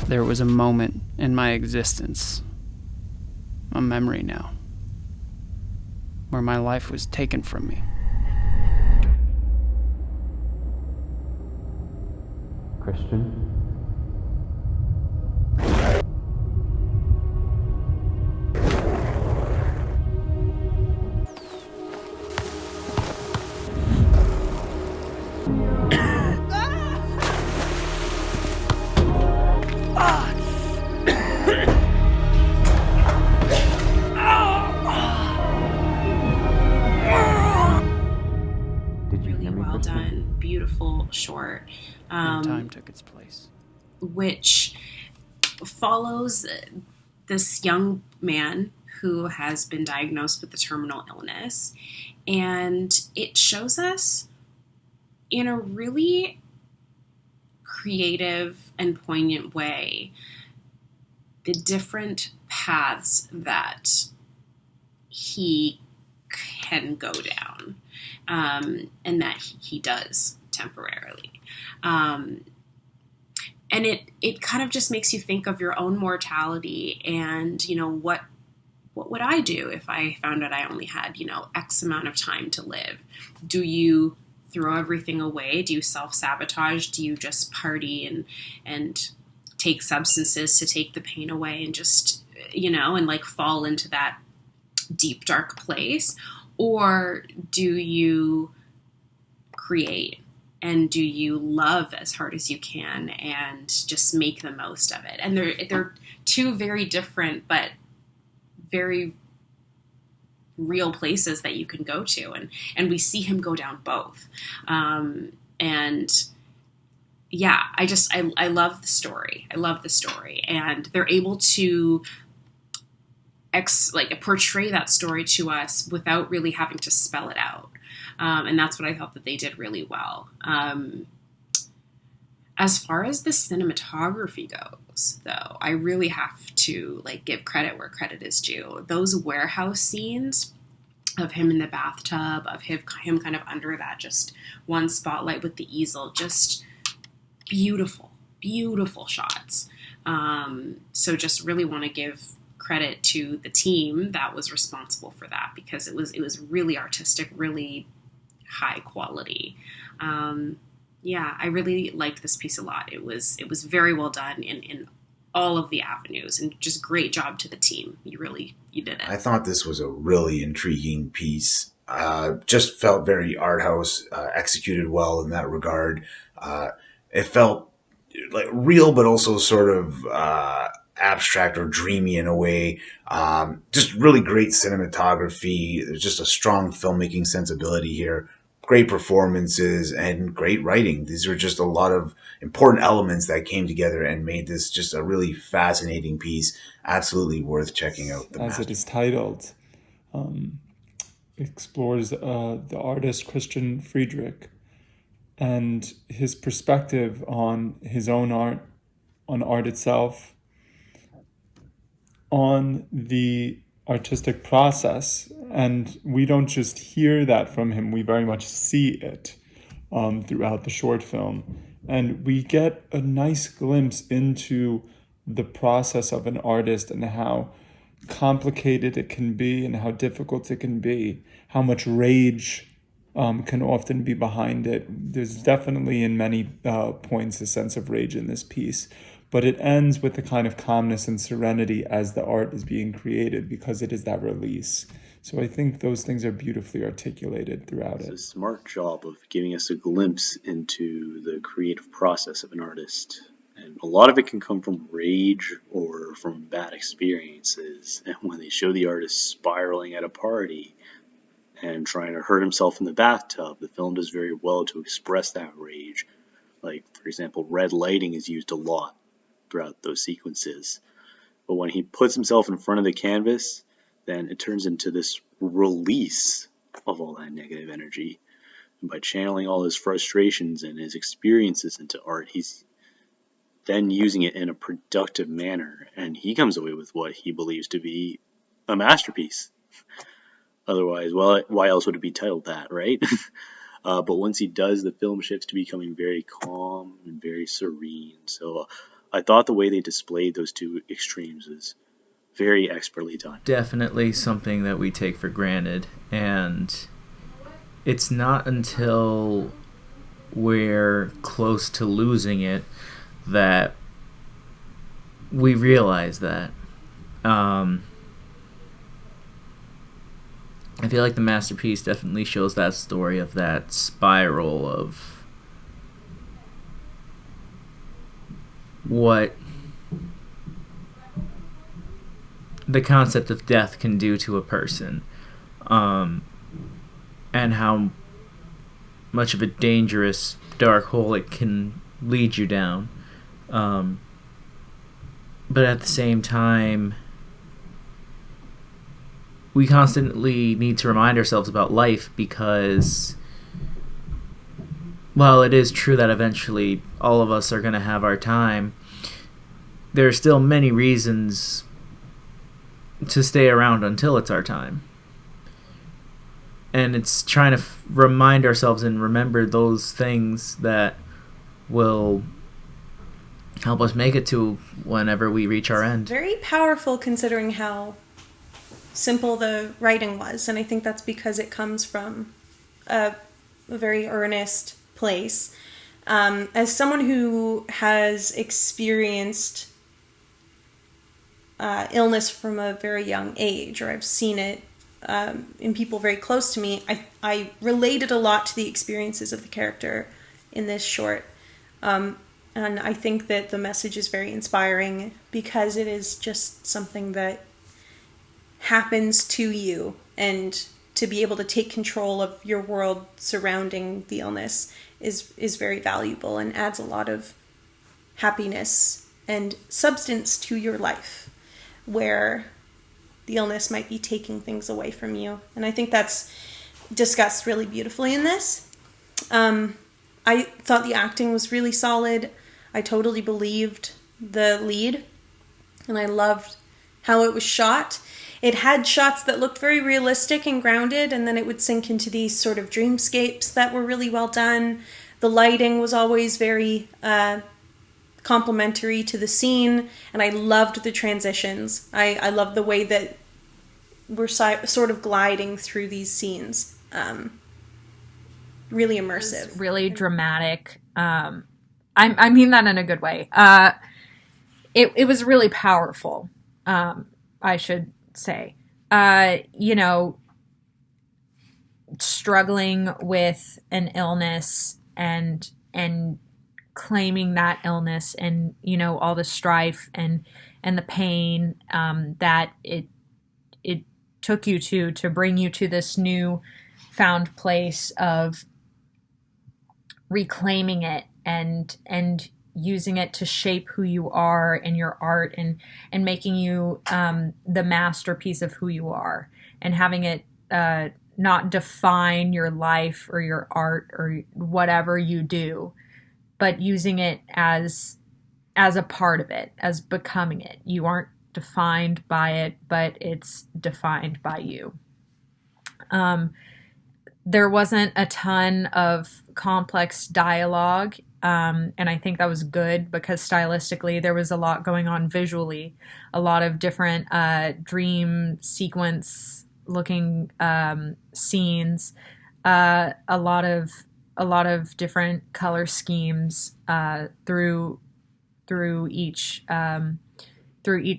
There was a moment in my existence, a memory now, where my life was taken from me. Christian? Really well done, beautiful short, And time took its place. which follows this young man who has been diagnosed with a terminal illness, and it shows us in a really creative and poignant way the different paths that he can go down, and that he does temporarily. And it kind of just makes you think of your own mortality and, what would I do if I found out I only had, X amount of time to live? Do you throw everything away? Do you self-sabotage? Do you just party and take substances to take the pain away and just, and like fall into that deep, dark place? Or do you create? And do you love as hard as you can and just make the most of it? And they're two very different but very real places that you can go to. And we see him go down both. And yeah, I love the story. I love the story. And they're able to portray that story to us without really having to spell it out. And that's what I thought that they did really well. As far as the cinematography goes, though, I really have to give credit where credit is due. Those warehouse scenes of him in the bathtub, of him kind of under that just one spotlight with the easel, just beautiful, beautiful shots. So just really want to give credit to the team that was responsible for that, because it was really artistic, really high quality. Yeah, I really liked this piece a lot. It was very well done in all of the avenues, and just great job to the team. You did it. I thought this was a really intriguing piece. Just felt very art house, executed well in that regard. It felt like real, but also sort of abstract or dreamy in a way. Just really great cinematography. There's just a strong filmmaking sensibility here. Great performances and great writing. These are just a lot of important elements that came together and made this just a really fascinating piece. Absolutely worth checking out. As it is titled, explores the artist Cristian Fredrick and his perspective on his own art, on art itself, on the artistic process. And we don't just hear that from him, we very much see it throughout the short film. And we get a nice glimpse into the process of an artist and how complicated it can be and how difficult it can be, how much rage can often be behind it. There's definitely in many points a sense of rage in this piece. But it ends with the kind of calmness and serenity as the art is being created, because it is that release. So I think those things are beautifully articulated throughout it. It's a smart job of giving us a glimpse into the creative process of an artist. And a lot of it can come from rage or from bad experiences. And when they show the artist spiraling at a party and trying to hurt himself in the bathtub, the film does very well to express that rage. Like, for example, red lighting is used a lot throughout those sequences. But when he puts himself in front of the canvas, then it turns into this release of all that negative energy. And by channeling all his frustrations and his experiences into art, he's then using it in a productive manner, and he comes away with what he believes to be a masterpiece. Otherwise, well, why else would it be titled that, right? But once he does, the film shifts to becoming very calm and very serene. So I thought the way they displayed those two extremes is very expertly done. Definitely something that we take for granted, and it's not until we're close to losing it that we realize that. I feel like the masterpiece definitely shows that story of that spiral of what the concept of death can do to a person, and how much of a dangerous dark hole it can lead you down. But at the same time, we constantly need to remind ourselves about life, because while it is true that eventually all of us are going to have our time, there are still many reasons to stay around until it's our time. And it's trying to remind ourselves and remember those things that will help us make it to whenever we reach our end. Very powerful considering how simple the writing was, and I think that's because it comes from a very earnest place. As someone who has experienced illness from a very young age, or I've seen it in people very close to me, I related a lot to the experiences of the character in this short. And I think that the message is very inspiring because it is just something that happens to you, and to be able to take control of your world surrounding the illness is very valuable and adds a lot of happiness and substance to your life, where the illness might be taking things away from you. And I think that's discussed really beautifully in this. I thought the acting was really solid. I totally believed the lead, and I loved how it was shot. It had shots that looked very realistic and grounded, and then it would sink into these sort of dreamscapes that were really well done. The lighting was always very complementary to the scene, and I loved the transitions. I loved the way that we're sort of gliding through these scenes. Really immersive. Really dramatic. I mean that in a good way. It was really powerful, I should say. Struggling with an illness and claiming that illness, and all the strife and the pain that it took you to bring you to this new found place of reclaiming it and using it to shape who you are in your art, and making you the masterpiece of who you are, and having it not define your life or your art or whatever you do, but using it as a part of it, as becoming it. You aren't defined by it, but it's defined by you. There wasn't a ton of complex dialogue, and I think that was good, because stylistically there was a lot going on visually, a lot of different dream sequence looking scenes, a lot of different color schemes through each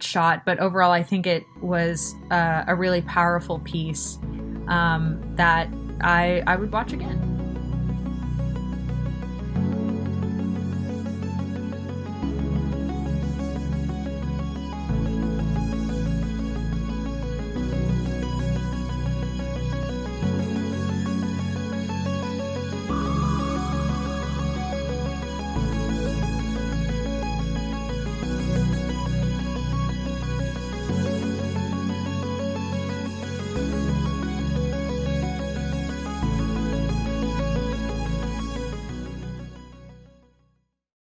shot. But overall, I think it was a really powerful piece that I would watch again.